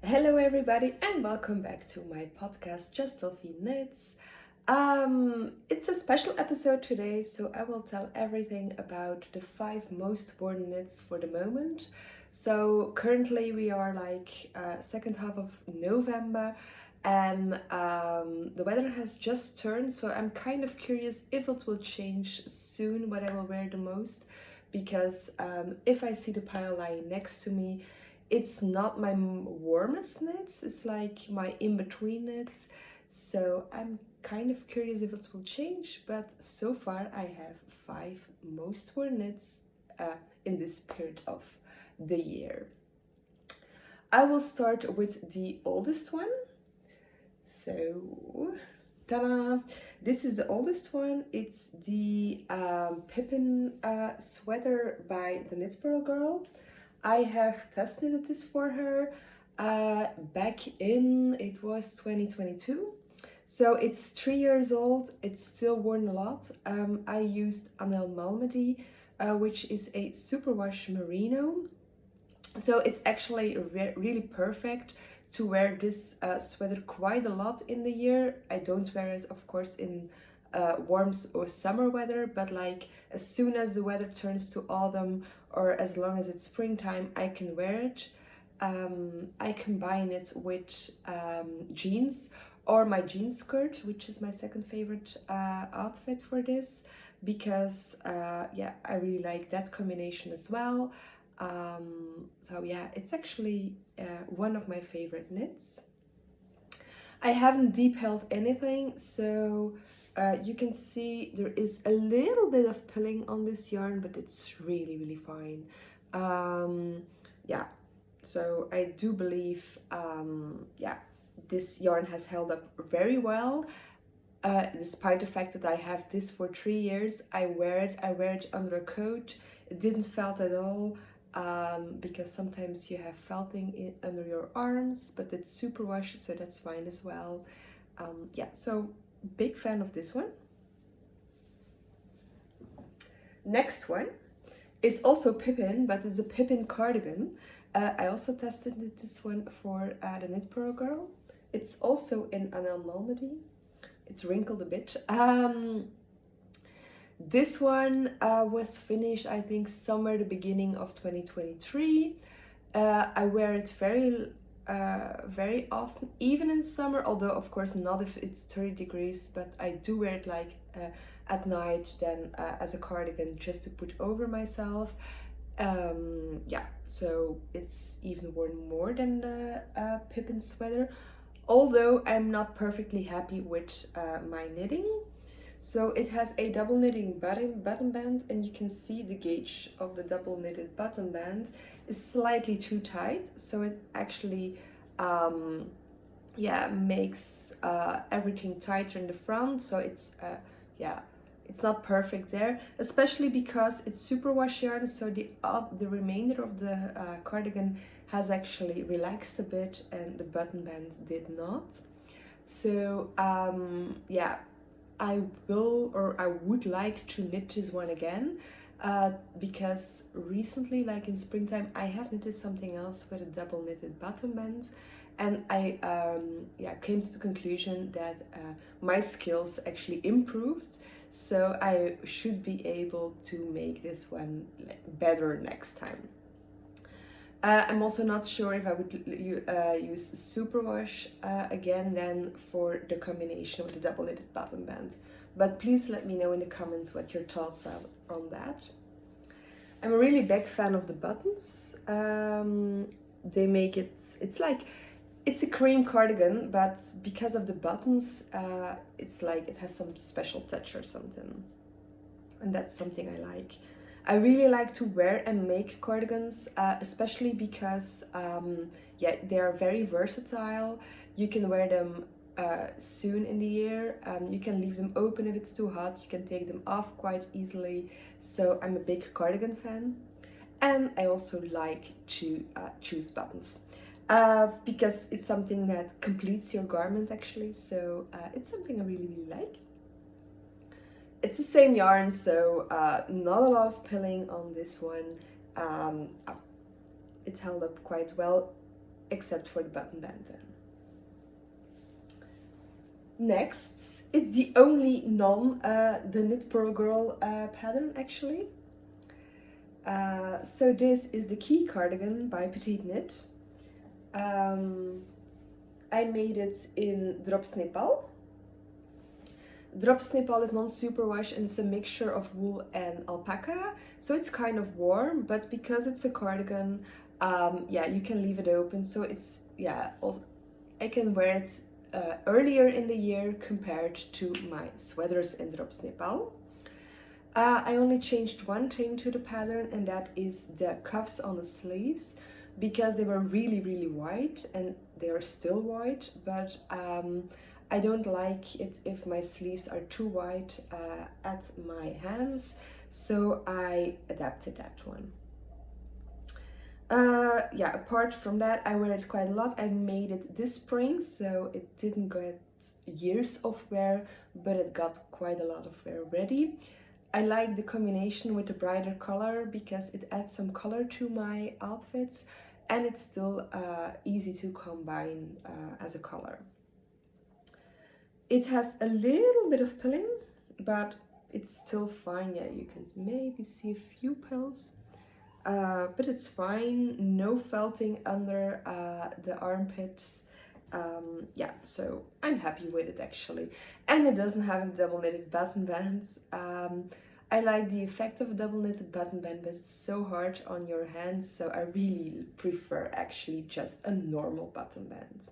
Hello, everybody, and welcome back to my podcast, Just Delphine Knits. It's a special episode today, so I will tell everything about the 5 most worn knits for the moment. So currently we are second half of November, and the weather has just turned. So I'm kind of curious if it will change soon what I will wear the most, because if I see the pile lying next to me, it's not my warmest knits, it's like my in-between knits. So I'm kind of curious if it will change, but so far I have 5 most worn knits in this period of the year. I will start with the oldest one. So, ta-da! This is the oldest one. It's the Pippin sweater by the Knitborough Girl. I have test knitted this for her back in, it was 2022. So it's 3 years old, it's still worn a lot. I used Anel Malmedy, which is a superwash merino. So it's actually really perfect to wear this sweater quite a lot in the year. I don't wear it, of course, in warm or summer weather, but like as soon as the weather turns to autumn or as long as it's springtime, I can wear it. I combine it with jeans or my jean skirt, which is my second favorite outfit for this, because yeah, I really like that combination as well. So yeah, it's actually one of my favorite knits. I haven't deep held anything, so you can see there is a little bit of pilling on this yarn, but it's really fine. Yeah, so I do believe yeah, this yarn has held up very well. Despite the fact that I have this for 3 years, I wear it under a coat. It didn't felt at all, because sometimes you have felting under your arms, but it's super wash, so that's fine as well. Yeah, so big fan of this one. Next one is also Pippin, but it's a Pippin cardigan. I also tested this one for the Knitborough Girl. It's also in Anel Malmedy. It's wrinkled a bit. This one was finished, I think, somewhere the beginning of 2023. I wear it very often, even in summer, although of course not if it's 30 degrees, but I do wear it like at night, then as a cardigan just to put over myself. Yeah, so it's even worn more than the Pippin sweater, although I'm not perfectly happy with my knitting. So it has a double knitting button band, and you can see the gauge of the double knitted button band is slightly too tight, so it actually yeah, makes everything tighter in the front. So it's yeah, it's not perfect there, especially because it's superwash yarn, so the remainder of the cardigan has actually relaxed a bit and the button band did not. So yeah, I would like to knit this one again, because recently, like in springtime, I have knitted something else with a double knitted bottom band, and I yeah, came to the conclusion that my skills actually improved, so I should be able to make this one better next time. I'm also not sure if I would use superwash again then for the combination with the double knitted bottom band. But please let me know in the comments what your thoughts are on that. I'm a really big fan of the buttons. They make it, it's a cream cardigan, but because of the buttons, it's like it has some special touch or something. And that's something I like. I really like to wear and make cardigans, especially because yeah, they are very versatile. You can wear them soon in the year. You can leave them open if it's too hot. You can take them off quite easily. So I'm a big cardigan fan. And I also like to choose buttons, because it's something that completes your garment actually. So it's something I really like. It's the same yarn, so not a lot of pilling on this one. It held up quite well. except for the button band then. Next, it's the only the Knit Pearl Girl pattern actually. So this is the Key Cardigan by Petite Knit. I made it in Drops Nepal. Drops Nepal is non-superwash and it's a mixture of wool and alpaca, so it's kind of warm, but because it's a cardigan, yeah, you can leave it open, so it's, yeah, also, I can wear it earlier in the year compared to my sweaters in Drops Nepal. I only changed one thing to the pattern, and that is the cuffs on the sleeves, because they were really white and they are still white, but I don't like it if my sleeves are too white at my hands, so I adapted that one. Yeah, apart from that, I wear it quite a lot. I made it this spring, so it didn't get years of wear, but it got quite a lot of wear already. I like the combination with the brighter color because it adds some color to my outfits, and it's still easy to combine as a color. It has a little bit of pilling, but it's still fine. Yeah, you can maybe see a few pills, but it's fine. No felting under the armpits. Yeah, so I'm happy with it actually. And it doesn't have a double knitted button bands. I like the effect of a double knitted button band, but it's so hard on your hands, so I really prefer actually just a normal button band.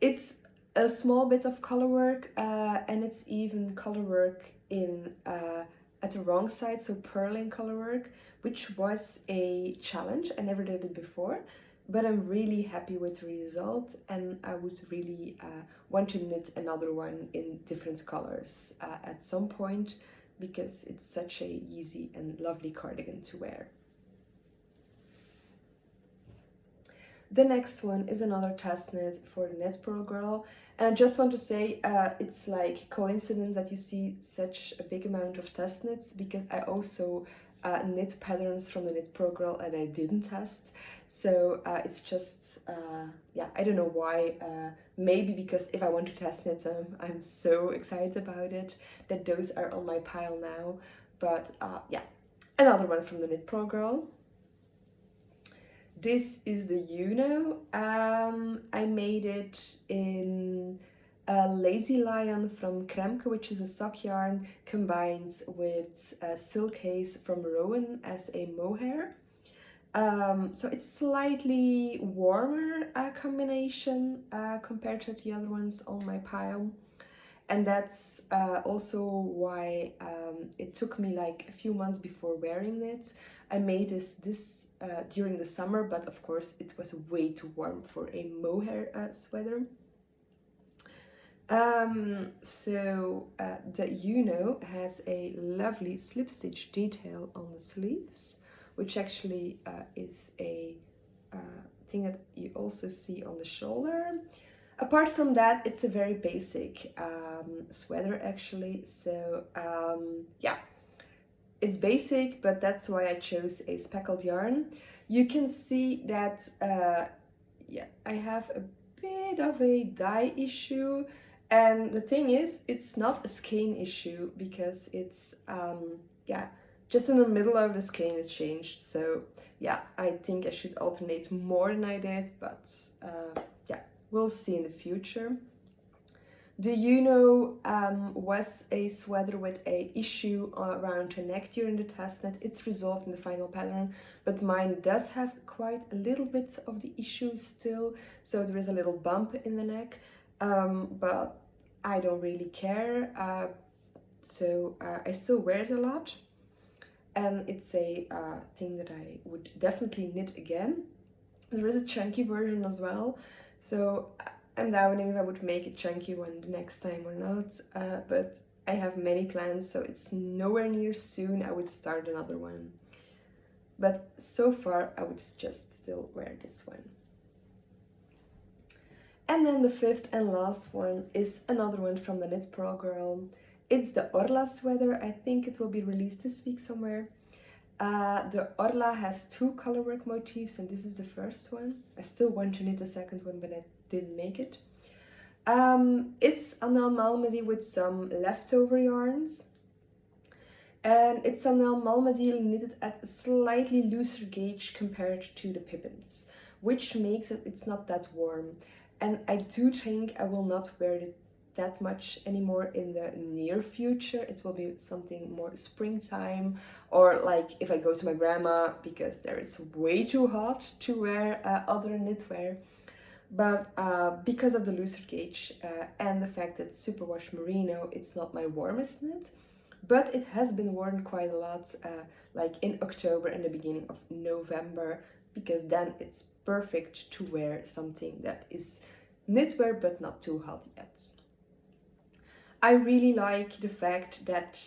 It's a small bit of color work, and it's even color work in at the wrong side, so purling color work, which was a challenge. I never did it before, but I'm really happy with the result, and I would really want to knit another one in different colors at some point, because it's such a easy and lovely cardigan to wear. The next one is another test knit for the Knit Pearl Girl, and I just want to say it's like coincidence that you see such a big amount of test knits, because I also knit patterns from the Knit Pearl Girl and I didn't test, so it's just yeah, I don't know why. Maybe because if I want to test knit them, I'm so excited about it that those are on my pile now. But yeah, another one from the Knit Pearl Girl. This is the Uno. I made it in Lazy Lion from Kremke, which is a sock yarn combined with Silk Haze from Rowan as a mohair. So it's slightly warmer combination compared to the other ones on my pile. And that's also why it took me like a few months before wearing it. I made this during the summer, but of course it was way too warm for a mohair sweater. So the Uno has a lovely slip stitch detail on the sleeves, which actually is a thing that you also see on the shoulder. Apart from that, it's a very basic sweater actually, so yeah, it's basic, but that's why I chose a speckled yarn. You can see that yeah, I have a bit of a dye issue, and the thing is, it's not a skein issue because it's yeah, just in the middle of the skein it changed. So yeah, I think I should alternate more than I did, but yeah, we'll see in the future. The Uno was a sweater with a issue around the neck during the test knit. It's resolved in the final pattern, but mine does have quite a little bit of the issue still, so there is a little bump in the neck, but I don't really care, so I still wear it a lot, and it's a thing that I would definitely knit again. There is a chunky version as well, so I'm doubting if I would make a chunky one the next time or not, but I have many plans, so it's nowhere near soon I would start another one. But so far I would just still wear this one. And then the fifth and last one is another one from the Knit Pearl Girl. It's the Orla sweater. I think it will be released this week somewhere. The Orla has 2 colorwork motifs, and this is the first one. I still want to knit the second one, but I didn't make it. It's an Malmedy with some leftover yarns. And it's a Malmedy knitted at a slightly looser gauge compared to the Pippins, which makes it's not that warm. And I do think I will not wear it that much anymore in the near future. It will be something more springtime, or like if I go to my grandma, because there it's way too hot to wear other knitwear. But because of the looser gauge and the fact that superwash merino, it's not my warmest knit, but it has been worn quite a lot, like in October and the beginning of November, because then it's perfect to wear something that is knitwear but not too hot yet. I really like the fact that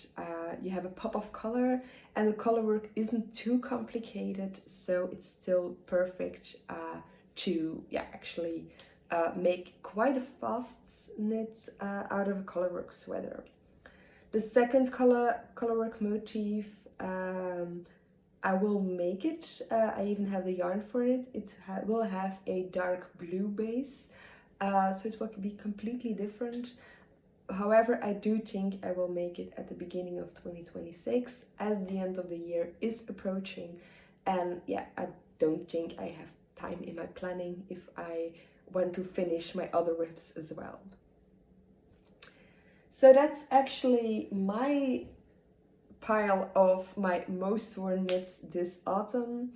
you have a pop of color and the color work isn't too complicated, so it's still perfect to actually make quite a fast knit out of a colorwork sweater. The second colorwork motif, I will make it. I even have the yarn for it. It will have a dark blue base, so it will be completely different. However, I do think I will make it at the beginning of 2026, as the end of the year is approaching. And yeah, I don't think I have time in my planning if I want to finish my other ribs as well. So that's actually my pile of my most worn knits this autumn.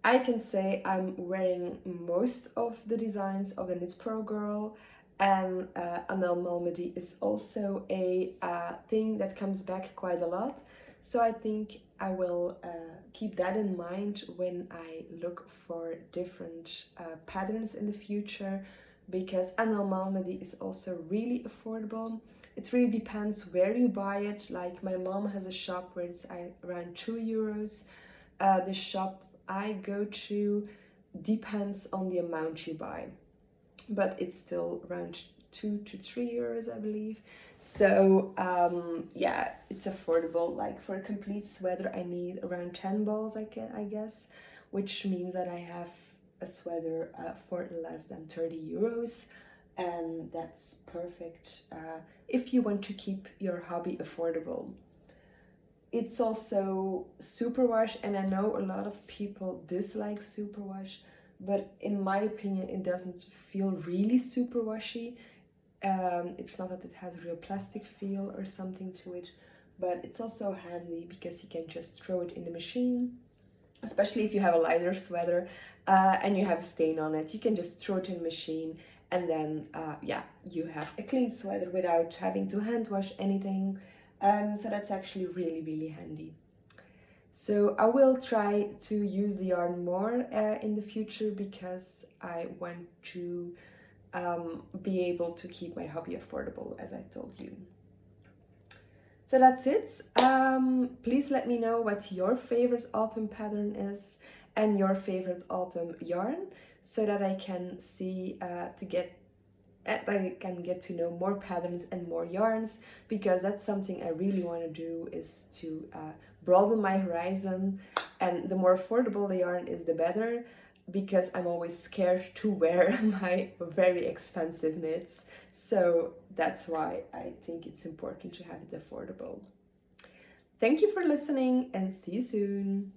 I can say I'm wearing most of the designs of the Knit Pro Girl, and Anel Malmedy is also a thing that comes back quite a lot. So I think I will keep that in mind when I look for different patterns in the future, because Anel Malmedy is also really affordable. It really depends where you buy it. Like my mom has a shop where it's around €2. The shop I go to depends on the amount you buy, but it's still around €2 to €3, I believe. So yeah, it's affordable. Like for a complete sweater I need around 10 balls, I guess, which means that I have a sweater for less than €30, and that's perfect if you want to keep your hobby affordable. It's also superwash, and I know a lot of people dislike superwash, but in my opinion it doesn't feel really superwashy. It's not that it has a real plastic feel or something to it, but it's also handy because you can just throw it in the machine, especially if you have a lighter sweater and you have a stain on it. You can just throw it in the machine, and then yeah, you have a clean sweater without having to hand wash anything. So that's actually really handy. So I will try to use the yarn more in the future, because I want to be able to keep my hobby affordable, as I told you. So that's it. Please let me know what your favorite autumn pattern is and your favorite autumn yarn, so that I can see I can get to know more patterns and more yarns, because that's something I really want to do, is to broaden my horizon. And the more affordable the yarn is, the better, because I'm always scared to wear my very expensive knits. So that's why I think it's important to have it affordable. Thank you for listening, and see you soon.